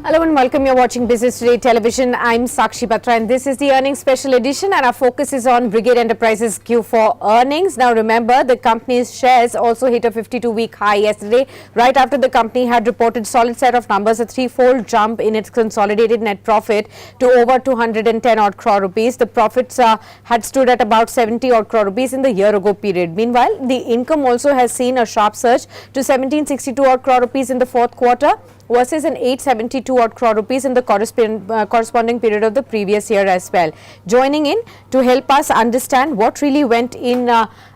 Hello and welcome. You're watching Business Today Television. I'm Sakshi Batra and this is the earnings special edition, and our focus is on Brigade Enterprises Q4 earnings. Now remember, the company's shares also hit a 52-week high yesterday, right after the company had reported solid set of numbers, a threefold jump in its consolidated net profit to over 210 odd crore rupees. The profits had stood at about 70 odd crore rupees in the year ago period. Meanwhile, the income also has seen a sharp surge to 1762 odd crore rupees in the fourth quarter versus an 872 odd crore rupees in the corresponding period of the previous year as well. Joining in to help us understand what really went in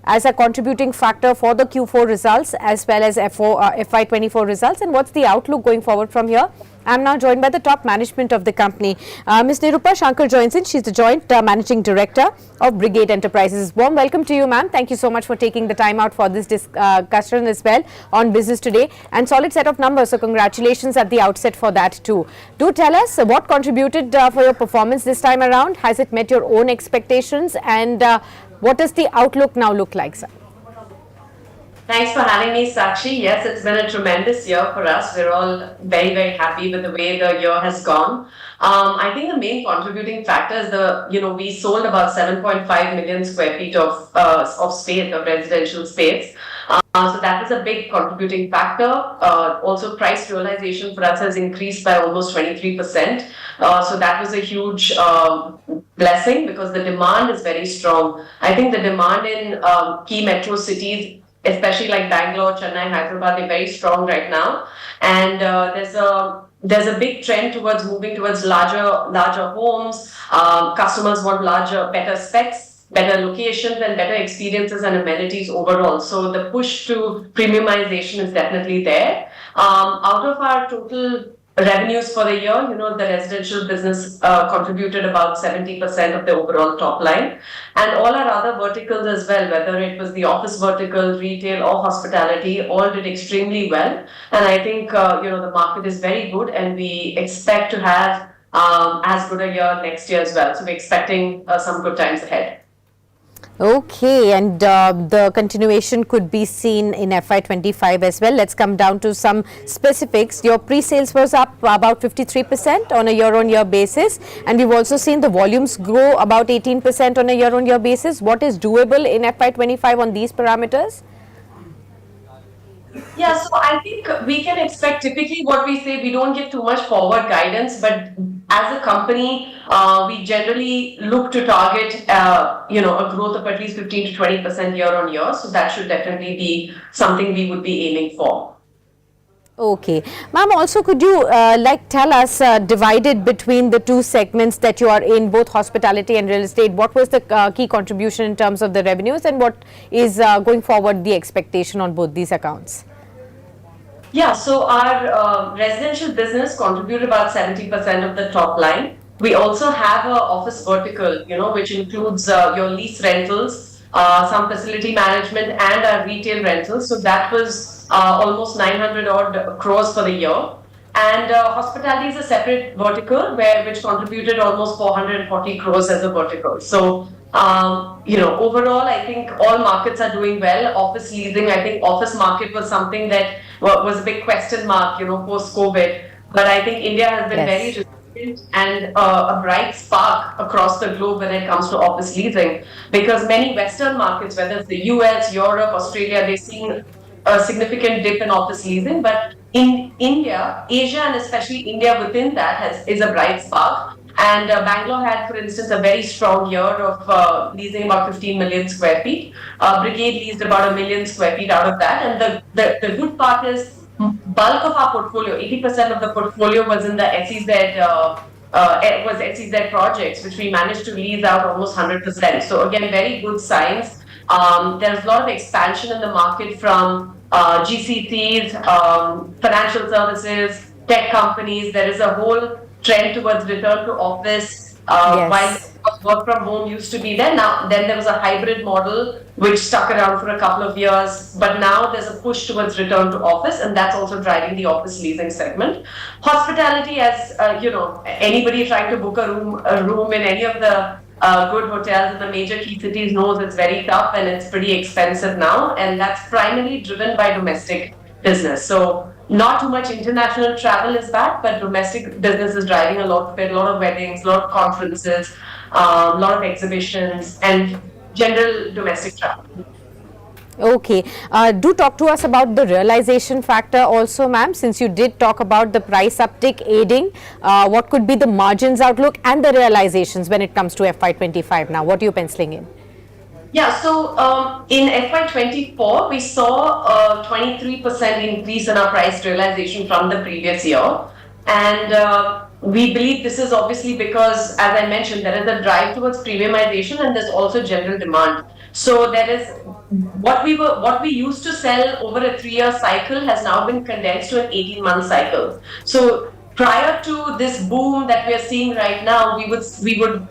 as a contributing factor for the Q4 results as well as FY24 results, and what's the outlook going forward from here. I'm now joined by the top management of the company. Ms. Nirupa Shankar joins in. She's the Joint Managing Director of Brigade Enterprises. Warm welcome to you, ma'am. Thank you so much for taking the time out for this discussion as well on Business Today. And solid set of numbers, so congratulations at the outset for that too. Do tell us what contributed for your performance this time around. Has it met your own expectations, and what does the outlook now look like, sir? Thanks for having me, Sakshi. Yes, it's been a tremendous year for us. We're all very, very happy with the way the year has gone. I think the main contributing factor is we sold about 7.5 million square feet of space, of residential space. So that was a big contributing factor. Also, price realization for us has increased by almost 23%. So that was a huge blessing because the demand is very strong. I think the demand in key metro cities, especially like Bangalore, Chennai, Hyderabad, they're very strong right now. And there's a big trend towards moving towards larger homes. Customers want better specs, better locations, and better experiences and amenities overall. So the push to premiumization is definitely there. Out of our total revenues for the year, the residential business contributed about 70% of the overall top line, and all our other verticals as well, whether it was the office vertical, retail or hospitality, all did extremely well. And I think, the market is very good and we expect to have as good a year next year as well. So we're expecting some good times ahead. Okay, and the continuation could be seen in FY25 as well. Let's come down to some specifics. Your pre-sales was up about 53% on a year-on-year basis, and we've also seen the volumes grow about 18% on a year-on-year basis. What is doable in FY25 on these parameters? Yeah, so I think we can expect, typically what we say, we don't give too much forward guidance, but as a company, we generally look to target, a growth of at least 15 to 20% year on year. So that should definitely be something we would be aiming for. Okay. Ma'am, also could you tell us, divided between the two segments that you are in, both hospitality and real estate, what was the key contribution in terms of the revenues, and what is going forward the expectation on both these accounts? Yeah, so our residential business contributed about 70% of the top line. We also have an office vertical, which includes your lease rentals, some facility management, and our retail rentals. So that was almost 900 odd crores for the year. And hospitality is a separate vertical which contributed almost 440 crores as a vertical. So, overall, I think all markets are doing well. Office leasing, I think office market was something that was a big question mark, post-COVID. But I think India has been very resilient and a bright spark across the globe when it comes to office leasing, because many Western markets, whether it's the US, Europe, Australia, they're seeing a significant dip in office leasing. But in India, Asia, and especially India within that is a bright spark. And Bangalore had, for instance, a very strong year of leasing about 15 million square feet. Brigade leased about 1 million square feet out of that. And the good part is, bulk of our portfolio, 80% of the portfolio was in the SEZ projects, which we managed to lease out almost 100%. So again, very good signs. There's a lot of expansion in the market from GCCs, financial services, tech companies. There is a whole trend towards return to office. While work from home used to be there, then there was a hybrid model which stuck around for a couple of years, but now there's a push towards return to office, and that's also driving the office leasing segment. Hospitality, as anybody trying to book a room in any of the good hotels in the major key cities knows it's very tough and it's pretty expensive now, and that's primarily driven by domestic business. So Not too much international travel is back, but domestic business is driving a lot of it, a lot of weddings, a lot of conferences, a lot of exhibitions, and general domestic travel. Okay. Do talk to us about the realization factor also, ma'am, since you did talk about the price uptick aiding. What could be the margins outlook and the realizations when it comes to FY25 now? What are you penciling in? Yeah, so in FY24, we saw a 23% increase in our price realization from the previous year. And we believe this is obviously because, as I mentioned, there is a drive towards premiumization and there's also general demand. So there is what we used to sell over a 3-year cycle has now been condensed to an 18-month cycle. So prior to this boom that we are seeing right now, we would split the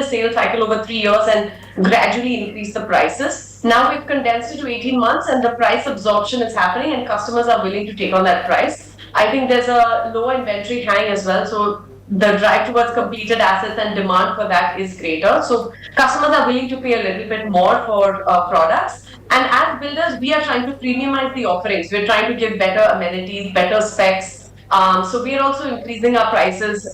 sales cycle over 3 years and gradually increase the prices. Now we've condensed it to 18 months, and the price absorption is happening, and customers are willing to take on that price. I think there's a low inventory hang as well, so the drive towards completed assets and demand for that is greater. So customers are willing to pay a little bit more for products. And as builders, we are trying to premiumize the offerings. We're trying to give better amenities, better specs. So we are also increasing our prices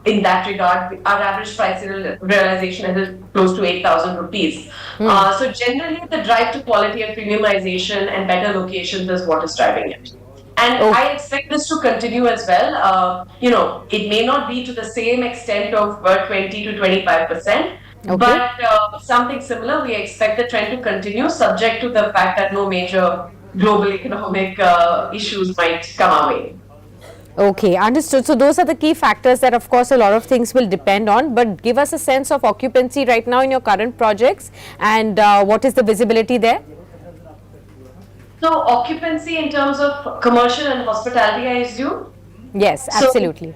in that regard. Our average price realization is close to 8,000 rupees. So generally, the drive to quality and premiumization and better locations is what is driving it. And I expect this to continue as well. It may not be to the same extent of 20 to 25%, but something similar. We expect the trend to continue, subject to the fact that no major global economic issues might come our way. Okay, understood. So those are the key factors that, of course, a lot of things will depend on. But give us a sense of occupancy right now in your current projects, and what is the visibility there? So occupancy in terms of commercial and hospitality, I assume? Yes, absolutely.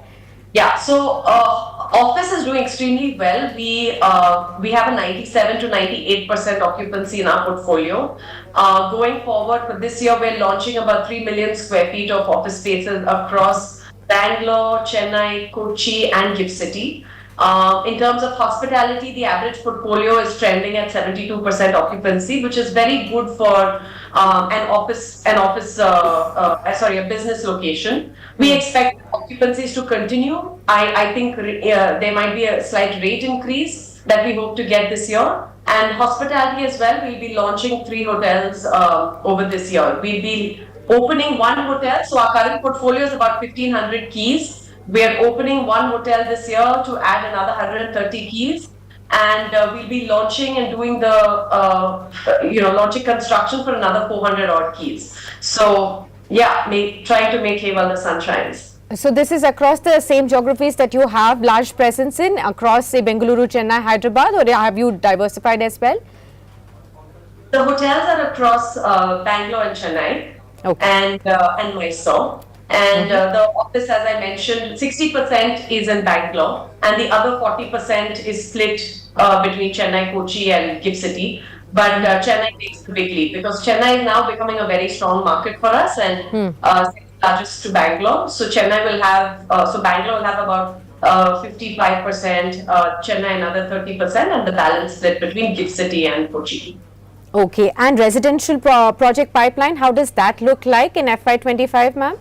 So office is doing extremely well. We have a 97 to 98% occupancy in our portfolio. Going forward for this year, we're launching about 3 million square feet of office spaces across Bangalore, Chennai, Kochi, and GIFT City. In terms of hospitality, the average portfolio is trending at 72% occupancy, which is very good for a business location. We expect occupancies to continue. I think there might be a slight rate increase that we hope to get this year. And hospitality as well, we'll be launching 3 hotels over this year. We'll be opening 1 hotel. So our current portfolio is about 1,500 keys. We are opening 1 hotel this year to add another 130 keys. And we'll be launching and doing launching construction for another 400 odd keys. So trying to make hay while the sun shines. So this is across the same geographies that you have large presence in, across say Bengaluru, Chennai, Hyderabad, or have you diversified as well? The hotels are across Bangalore and Chennai, and Mysore. And the office, as I mentioned, 60% is in Bangalore, and the other 40% is split between Chennai, Kochi, and GIFT City. But Chennai takes the big lead because Chennai is now becoming a very strong market for us, and largest to Bangalore. So Bangalore will have about 55%, Chennai another 30%, and the balance split between GIFT City and Kochi. Okay, and residential project pipeline, how does that look like in FY25, ma'am?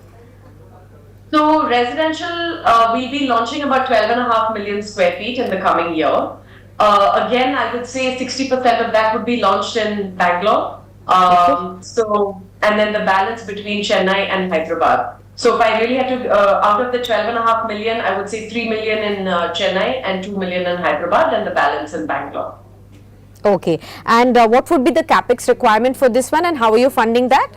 So residential, we'll be launching about 12.5 million square feet in the coming year. Again, I would say 60% of that would be launched in Bangalore. And then the balance between Chennai and Hyderabad. So if I really had to, out of the 12.5 million, I would say 3 million in Chennai and 2 million in Hyderabad, and the balance in Bangalore. Okay. And what would be the capex requirement for this one, and how are you funding that?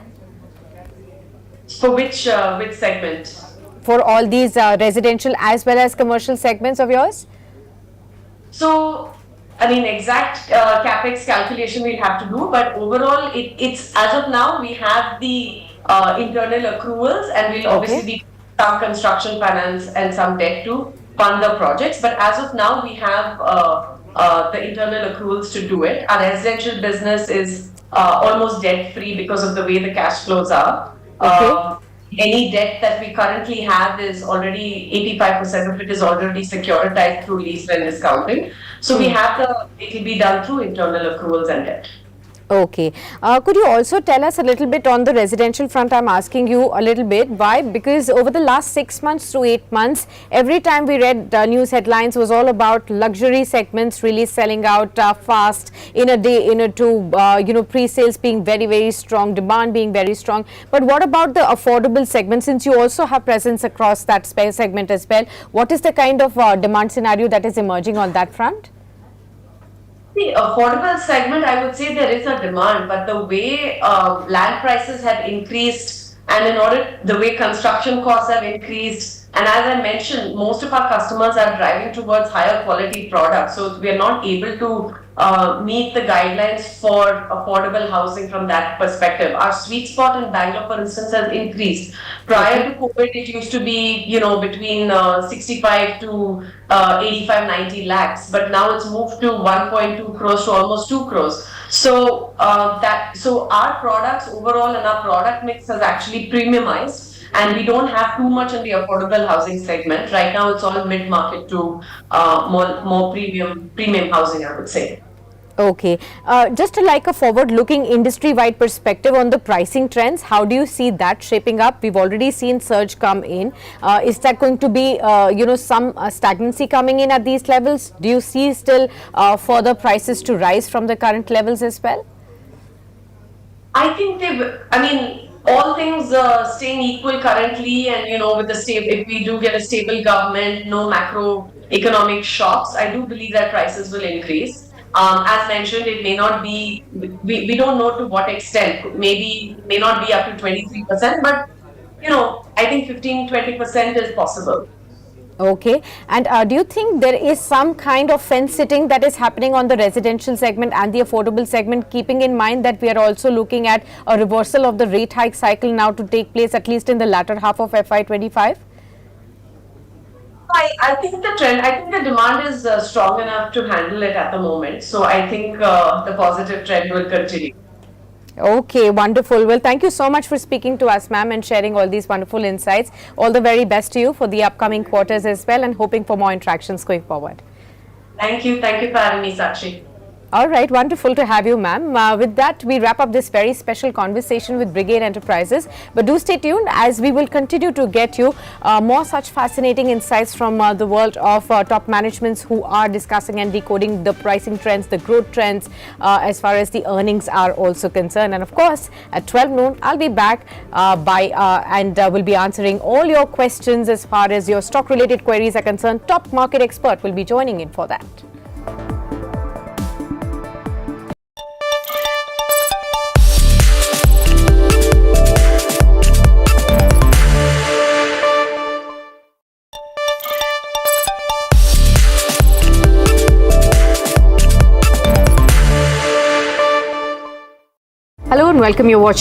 For which segment? For all these residential as well as commercial segments of yours? So, exact capex calculation we'll have to do, but overall, it's as of now we have the internal accruals, and we'll obviously be some construction finance and some debt to fund the projects. But as of now, we have the internal accruals to do it. Our residential business is almost debt free because of the way the cash flows are. Any debt that we currently have is already 85% of it is already securitized through lease and discounting. So we have it will be done through internal accruals and debt. Okay. Could you also tell us a little bit on the residential front? I'm asking you a little bit. Why? Because over the last 6 months to 8 months, every time we read news headlines was all about luxury segments really selling out fast in a day, in a two, pre-sales being very, very strong, demand being very strong. But what about the affordable segment? Since you also have presence across that space segment as well, what is the kind of demand scenario that is emerging on that front? The affordable segment, I would say there is a demand, but the way land prices have increased and the way construction costs have increased, and as I mentioned, most of our customers are driving towards higher quality products. So we are not able to meet the guidelines for affordable housing from that perspective. Our sweet spot in Bangalore, for instance, has increased. Prior to COVID, it used to be, between 65 to 85, 90 lakhs, but now it's moved to 1.2 crores to almost 2 crores. So our products overall and our product mix has actually premiumized. And we don't have too much in the affordable housing segment. Right now, it's all mid-market to more premium housing, I would say. Okay. Just like a forward-looking industry-wide perspective on the pricing trends, how do you see that shaping up? We've already seen surge come in. Is that going to be, some stagnancy coming in at these levels? Do you see still further prices to rise from the current levels as well? I think all things staying equal currently, and with the stable, if we do get a stable government, no macroeconomic shocks, I do believe that prices will increase. As mentioned, it may not be, we don't know to what extent, maybe it may not be up to 23%, but I think 15-20% is possible. Okay. And do you think there is some kind of fence sitting that is happening on the residential segment and the affordable segment, keeping in mind that we are also looking at a reversal of the rate hike cycle now to take place at least in the latter half of FY25? I think I think the demand is strong enough to handle it at the moment. So I think the positive trend will continue. Okay, wonderful. Well, thank you so much for speaking to us, ma'am, and sharing all these wonderful insights. All the very best to you for the upcoming quarters as well, and hoping for more interactions going forward. Thank you. Thank you for having me, Sakshi. All right, wonderful to have you, ma'am. With that, we wrap up this very special conversation with Brigade Enterprises. But do stay tuned as we will continue to get you more such fascinating insights from the world of top managements who are discussing and decoding the pricing trends, the growth trends, as far as the earnings are also concerned. And of course, at 12 noon, I'll be back and will be answering all your questions as far as your stock-related queries are concerned. Top market expert will be joining in for that. Hello and welcome. You're watching